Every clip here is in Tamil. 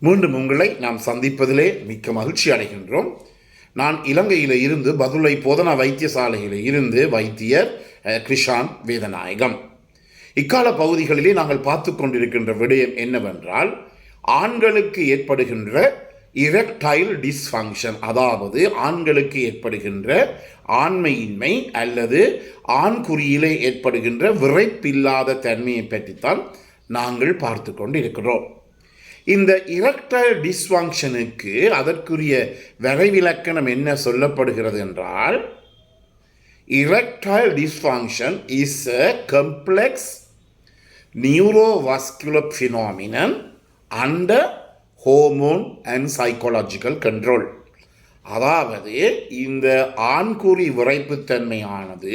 மீண்டும் உங்களை நாம் சந்திப்பதிலே மிக்க மகிழ்ச்சி அடைகின்றோம். நான் இலங்கையில் இருந்து பதுளை போதனா வைத்தியசாலையில் இருந்து வைத்தியர் கிருஷாந்த் வேதநாயகம். இக்கால பகுதிகளிலே நாங்கள் பார்த்து கொண்டிருக்கின்ற விடயம் என்னவென்றால், ஆண்களுக்கு ஏற்படுகின்ற இரெக்டைல் டிஸ்ஃபங்க்ஷன், அதாவது ஆண்களுக்கு ஏற்படுகின்ற ஆண்மையின்மை அல்லது ஆண்குறியிலே ஏற்படுகின்ற விரைப்பில்லாத தன்மையை பற்றித்தான் நாங்கள் பார்த்து கொண்டிருக்கிறோம். இந்த இரெக்டைல் டிஸ்ஃபங்க்ஷனுக்கு அதற்குரிய வரைவிலக்கணம் என்ன சொல்லப்படுகிறது என்றால், erectile dysfunction is a complex neurovascular phenomenon under hormone and psychological control. அதாவது இந்த ஆண்குறி விரைப்புத்தன்மையானது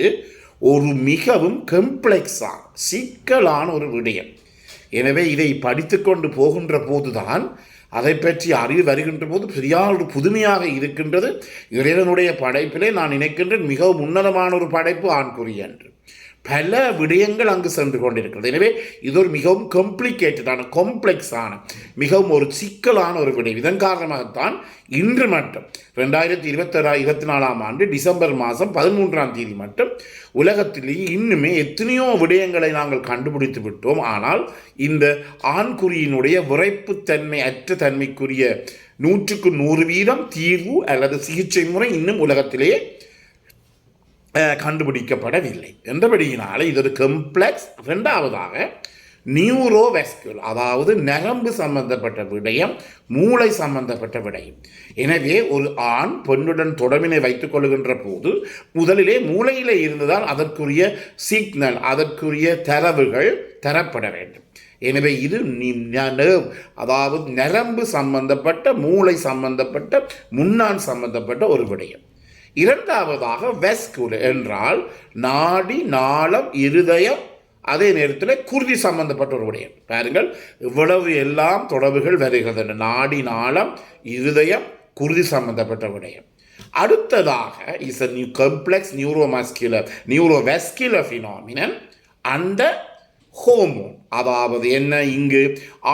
ஒரு மிகவும் கம்ப்ளெக்ஸான சிக்கலான ஒரு விடயம். எனவே இதை படித்து கொண்டு போகின்ற போதுதான் அதை பற்றி அறிவு வருகின்ற போது சரியான ஒரு புதுமையாக இருக்கின்றது. இறைவனுடைய படைப்பிலே நான் நினைக்கின்றேன் மிகவும் உன்னதமான ஒரு படைப்பு ஆண்குறி என்று. பல விடயங்கள் அங்கு சென்று கொண்டிருக்கிறது. எனவே இது ஒரு மிகவும் காம்ப்ளிகேட்டடான காம்ப்ளெக்ஸான மிகவும் ஒரு சிக்கலான ஒரு விடயம். இதன் காரணமாகத்தான் இன்று மட்டும் 2024 டிசம்பர் மாதம் 13 மட்டும் உலகத்திலேயே இன்னுமே எத்தனையோ விடயங்களை நாங்கள் கண்டுபிடித்து விட்டோம். ஆனால் இந்த ஆண்குறியினுடைய விரைப்புத்தன்மை அற்ற தன்மைக்குரிய 100% தீர்வு அல்லது சிகிச்சை முறை இன்னும் உலகத்திலேயே கண்டுபிடிக்கப்படவில்லை என்றபடியினால இது ஒரு கம்ப்ளெக்ஸ். இரண்டாவதாக நியூரோவாஸ்குலர், அதாவது நரம்பு சம்பந்தப்பட்ட விடயம், மூளை சம்பந்தப்பட்ட விடயம். எனவே ஒரு ஆண் பெண்ணுடன் தொடர்பினை வைத்துக் கொள்கின்ற போது முதலிலே மூளையிலே இருந்துதான் அதற்குரிய சிக்னல், அதற்குரிய தரவுகள் தரப்பட வேண்டும். எனவே இது அதாவது நரம்பு சம்பந்தப்பட்ட, மூளை சம்பந்தப்பட்ட, முன்னான் சம்பந்தப்பட்ட ஒரு விடயம். இரண்டாவதாக வெஸ்குலர் என்றால் நாடி, நாளம், இருதயம், அதே நேரத்தில் குருதி சம்பந்தப்பட்ட ஒரு விடயம். பாருங்கள், இவ்வளவு எல்லாம் தொடர்புகள் வருகிறது. நாடி, நாளம், இருதயம், குருதி சம்பந்தப்பட்ட விடயம். அடுத்ததாக is a complex neurovascular phenomenon under hormone, அதாவது என்ன, இங்கு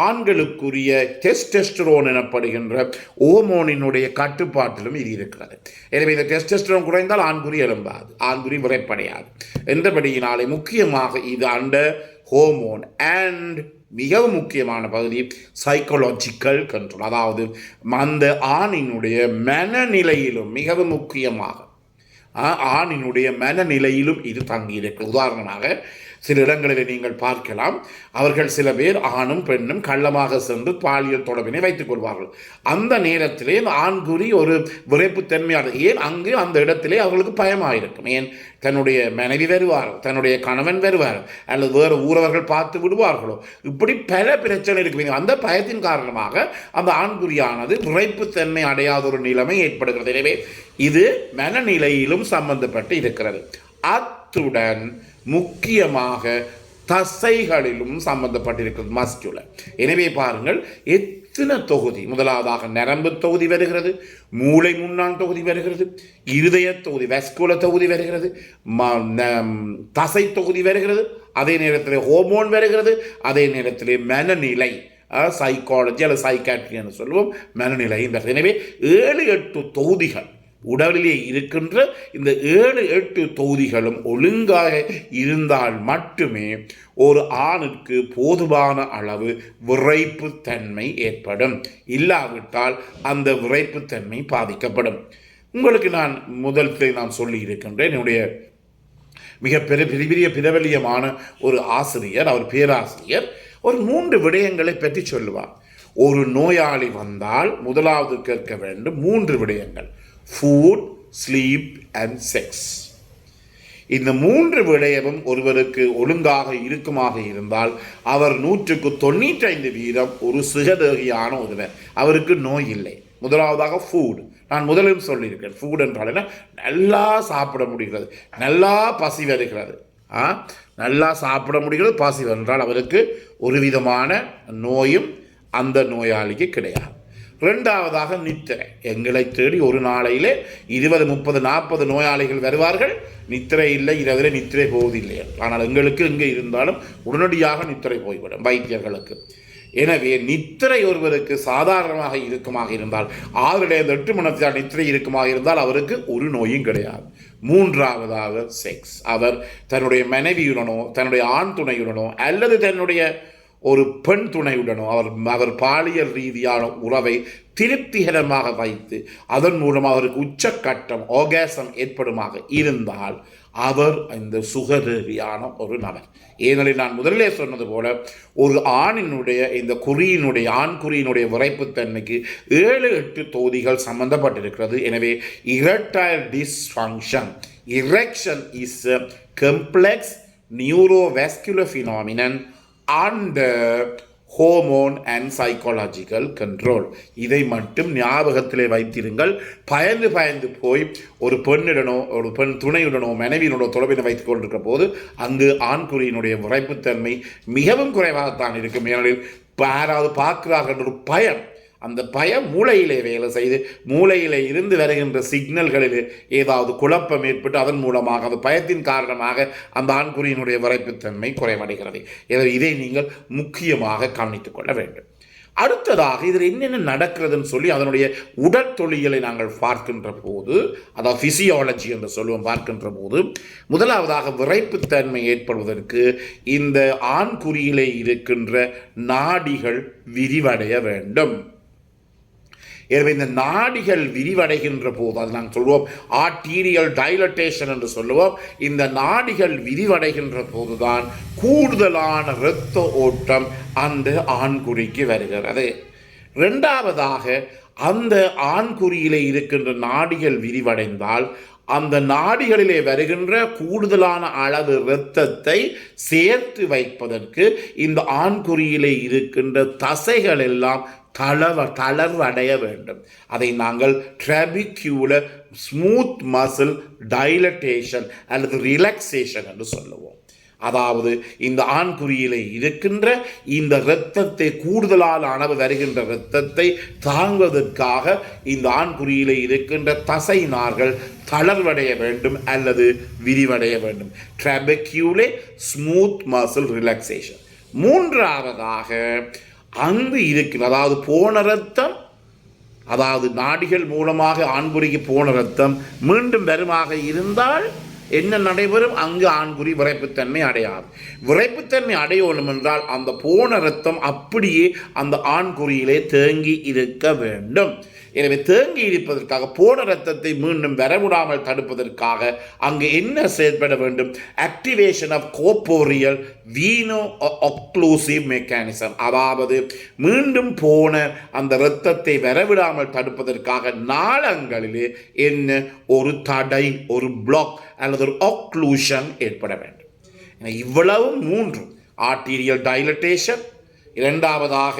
ஆண்களுக்குரிய டெஸ்டெஸ்டரோன் எனப்படுகின்ற ஹோமோனினுடைய கட்டுப்பாட்டிலும் இது இருக்கிறது. எனவே இந்த டெஸ்டெஸ்டரோன் குறைந்தால் ஆண்குறி எழும்பாது, ஆண்குறி விரைப்படையாது என்றபடியினாலே முக்கியமாக இது அண்டர் ஹோமோன் அண்ட் மிகவும் முக்கியமான பகுதி சைக்கோலாஜிக்கல் கண்ட்ரோல், அதாவது அந்த ஆணினுடைய மனநிலையிலும் மிகவும் முக்கியமாக ஆணினுடைய மனநிலையிலும் இது தங்கியிருக்கு. உதாரணமாக சில இடங்களில் நீங்கள் பார்க்கலாம், அவர்கள் சில பேர் ஆணும் பெண்ணும் கள்ளமாக சென்று பாலியல் தொடர்பினை வைத்துக் கொள்வார்கள். அந்த நேரத்திலே ஆண்குறி ஒரு விரைப்புத்தன்மையாக, ஏன் அங்கு அந்த இடத்திலே அவர்களுக்கு பயமாக இருக்கும். ஏன் தன்னுடைய மனைவி வருவாரோ, தன்னுடைய கணவன் வருவாரோ, அல்லது வேறு ஊரவர்கள் பார்த்து விடுவார்களோ, இப்படி பல பிரச்சனை இருக்கு. அந்த பயத்தின் காரணமாக அந்த ஆண்குறியானது விரைப்புத்தன்மை அடையாத ஒரு நிலைமை ஏற்படுகிறது. எனவே இது மனநிலையிலும் சம்பந்தப்பட்டு இருக்கிறது. அத்துடன் முக்கியமாக தசைகளிலும் சம்பந்தப்பட்டிருக்கிறது, மஸ்குலர். எனவே பாருங்கள் எத்தனை தொகுதி. முதலாவதாக நரம்பு தொகுதி வருகிறது, மூளை முன்னான் தொகுதி வருகிறது, இருதய தொகுதி வெஸ்குலர் தொகுதி வருகிறது, தசை தொகுதி வருகிறது, அதே நேரத்தில் ஹோமோன் வருகிறது, அதே நேரத்தில் மனநிலை, சைக்காலஜி அல்லது சைக்காட்ரி என்று சொல்லுவோம், மனநிலை. எனவே 7-8 தொகுதிகள் உடலிலே இருக்கின்ற இந்த 7-8 தொகுதிகளும் ஒழுங்காக இருந்தால் மட்டுமே ஒரு ஆணுக்கு போதுமான அளவு விரைப்புத்தன்மை ஏற்படும். இல்லாவிட்டால் அந்த விரைப்புத்தன்மை பாதிக்கப்படும். உங்களுக்கு நான் முதலில் நான் சொல்லி இருக்கின்றேன், என்னுடைய மிக பெரிய பிரபல்யமான ஒரு ஆசிரியர், அவர் பேராசிரியர், ஒரு 3 விடயங்களை பற்றி சொல்லுவார். ஒரு நோயாளி வந்தால் முதலாவது கேட்க வேண்டும் 3 விடயங்கள்: ஃபுட், ஸ்லீப் அண்ட் செக்ஸ். இந்த 3 விடயமும் ஒருவருக்கு ஒழுங்காக இருக்குமாக இருந்தால் அவர் 195% ஒரு சுகதேகியான ஒருவர், அவருக்கு நோய் இல்லை. முதலாவதாக ஃபுட். நான் முதலில் சொல்லியிருக்கேன், ஃபுட் என்றால் என்ன, நல்லா சாப்பிட முடிகிறது, நல்லா பசி வருகிறது, நல்லா சாப்பிட முடிகிறது, பசி வென்றால் அவருக்கு ஒரு விதமான நோயும் அந்த நோயாளிக்கு கிடையாது. இரண்டாவதாக நித்திரை. எங்களை தேடி ஒரு நாளையிலே 20, 30, 40 நோயாளிகள் வருவார்கள். நித்திரை இல்லை, இரவில் நித்திரை போவதில்லை. ஆனால் எங்களுக்கு இங்கே இருந்தாலும் உடனடியாக நித்திரை போய்விடும் வைத்தியர்களுக்கு. எனவே நித்திரை ஒருவருக்கு சாதாரணமாக இருக்குமாக இருந்தால் 6-8 மணி நேரம் நித்திரை இருக்குமாக இருந்தால் அவருக்கு ஒரு நோயும் கிடையாது. மூன்றாவதாக செக்ஸ். அவர் தன்னுடைய மனைவியுடனோ தன்னுடைய ஆண் துணையுடனோ அல்லது தன்னுடைய ஒரு பெண் துணையுடனோ அவர் பாலியல் ரீதியான உறவை திருப்திகரமாக வைத்து அதன் மூலம் அவருக்கு உச்சக்கட்டம் ஆர்காசம் ஏற்படுமாக இருந்தால் அவர் இந்த சுகரீதியான ஒரு நபர். ஏனெனில் நான் முதலிலே சொன்னது போல ஒரு ஆணினுடைய இந்த ஆண் குறியினுடைய விரைப்புத்தன்மைக்கு 7-8 தொகுதிகள் சம்பந்தப்பட்டிருக்கிறது. எனவே erectile dysfunction, erection is a complex neurovascular phenomenon under hormone and psychological control. இதை மட்டும் ஞாபகத்திலே வைத்திருங்கள். பயந்து போய் ஒரு பெண்ணிடனோ ஒரு பெண் துணையுடனோ மனைவியினோட தொடர்பினை வைத்துக் கொண்டிருக்கிற போது அங்கு ஆண்குறியினுடைய விரைப்புத்தன்மை மிகவும் குறைவாகத்தான் இருக்கும். ஏனெனில் யாராவது பார்க்கிறார்கள் என்ற ஒரு பயம், அந்த பயம் மூளையிலே வேலை செய்து மூளையிலே இருந்து வருகின்ற சிக்னல்களில் ஏதாவது குழப்பம் ஏற்பட்டு அதன் மூலமாக அந்த பயத்தின் காரணமாக அந்த ஆண்குறியினுடைய விரைப்புத்தன்மை குறைவடைகிறது. எனவே இதை நீங்கள் முக்கியமாக கவனித்துக் கொள்ள வேண்டும். அடுத்ததாக இதில் என்னென்ன நடக்கிறதுன்னு சொல்லி அதனுடைய உடற்தொழிலை நாங்கள் பார்க்கின்ற போது, அதாவது ஃபிசியாலஜி என்று சொல்லுவோம், பார்க்கின்ற போது முதலாவதாக விரைப்புத்தன்மை ஏற்படுவதற்கு இந்த ஆண்குறியிலே இருக்கின்ற நாடிகள் விரிவடைய வேண்டும். எனவே இந்த நாடிகள் விரிவடைகின்ற போது, அது நாங்கள் சொல்லுவோம் ஆர்டீரியல் டைலட்டேஷன் என்று சொல்லுவோம், இந்த நாடிகள் விரிவடைகின்ற போதுதான் கூடுதலான இரத்த ஓட்டம் அந்த ஆண்குறிக்கு வருகிறது. இரண்டாவதாக அந்த ஆண்குறியிலே இருக்கின்ற நாடிகள் விரிவடைந்தால் அந்த நாடிகளிலே வருகின்ற கூடுதலான அளவு இரத்தத்தை சேர்த்து வைப்பதற்கு இந்த ஆண்குறியிலே இருக்கின்ற தசைகள் எல்லாம் தளர்வடைய வேண்டும். அதை நாங்கள் ட்ராபிக்யூலர் ஸ்மூத் மசில் டைலட்டேஷன் அல்லது ரிலாக்ஸேஷன் என்று சொல்லுவோம். அதாவது இந்த ஆண்குறியிலே இருக்கின்ற இந்த இரத்தத்தை கூடுதலான அளவு வருகின்ற இரத்தத்தை தாங்குவதற்காக இந்த ஆண்குறியிலே இருக்கின்ற தசை நார்கள் தளர்வடைய வேண்டும் அல்லது விரிவடைய வேண்டும். ட்ராபிக்யூலே ஸ்மூத் மசில் ரிலாக்ஸேஷன். மூன்றாவதாக அங்கு இருக்கிற, அதாவது போன இரத்தம், அதாவது நாடிகள் மூலமாக ஆண்குறிக்கு போன இரத்தம் மீண்டும் வருமாக இருந்தால் என்ன நடைபெறும்? அங்கு ஆண்குறி விரைப்புத்தன்மை அடையாது. விரைப்புத்தன்மை அடையணும் என்றால் அந்த போன இரத்தம் அப்படியே அந்த ஆண்குறியிலே தேங்கி இருக்க வேண்டும். எனவே தேங்கி இருப்பதற்காக, போன இரத்தத்தை மீண்டும் வரவிடாமல் தடுப்பதற்காக அங்கு என்ன செயல்பட வேண்டும்? Activation of corporeal veno occlusive mechanism. அதாவது மீண்டும் போன அந்த இரத்தத்தை வரவிடாமல் தடுப்பதற்காக நாளங்களிலே என்ன ஒரு தடை, ஒரு பிளாக் அல்லது ஒரு ஒக்ளூஷன் ஏற்பட வேண்டும். இவ்வளவு மூன்று, ஆர்டீரியல் டைலட்டேஷன், இரண்டாவதாக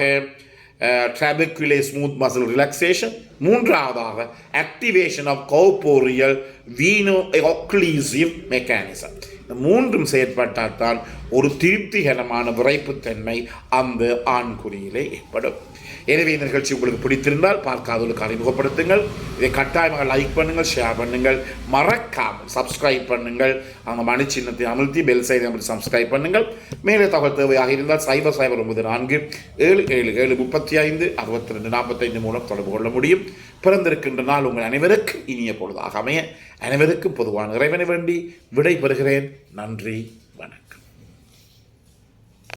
ட்ராபிகுலே ஸ்மூத் மசில் ரிலாக்ஸேஷன், மூன்றாவதாக activation of corporeal veno occlusive mechanism. இந்த மூன்றும் செயற்பட்டால் தான் ஒரு திருப்திகரமான விரைப்புத்தன்மை அந்த ஆண்குறியிலே ஏற்படும். எனவே இந்த நிகழ்ச்சி உங்களுக்கு பிடித்திருந்தால் பார்க்காதவர்களுக்கு அறிமுகப்படுத்துங்கள். இதை கட்டாயமாக லைக் பண்ணுங்கள், ஷேர் பண்ணுங்கள், மறக்காமல் சப்ஸ்கிரைப் பண்ணுங்கள். அந்த மணி சின்னத்தை அமுழ்த்தி பெல் சைனை அமுழ்த்தி சப்ஸ்கிரைப் பண்ணுங்கள். மேலே தகவல் தேவையாக இருந்தால் 0094-7735-6245 மூலம் தொடர்பு கொள்ள முடியும். பிறந்திருக்கின்ற நாள் உங்கள் அனைவருக்கும் இனிய பொழுதாக அமைய அனைவருக்கும் பொதுவான இறைவனை வேண்டி விடை பெறுகிறேன். நன்றி.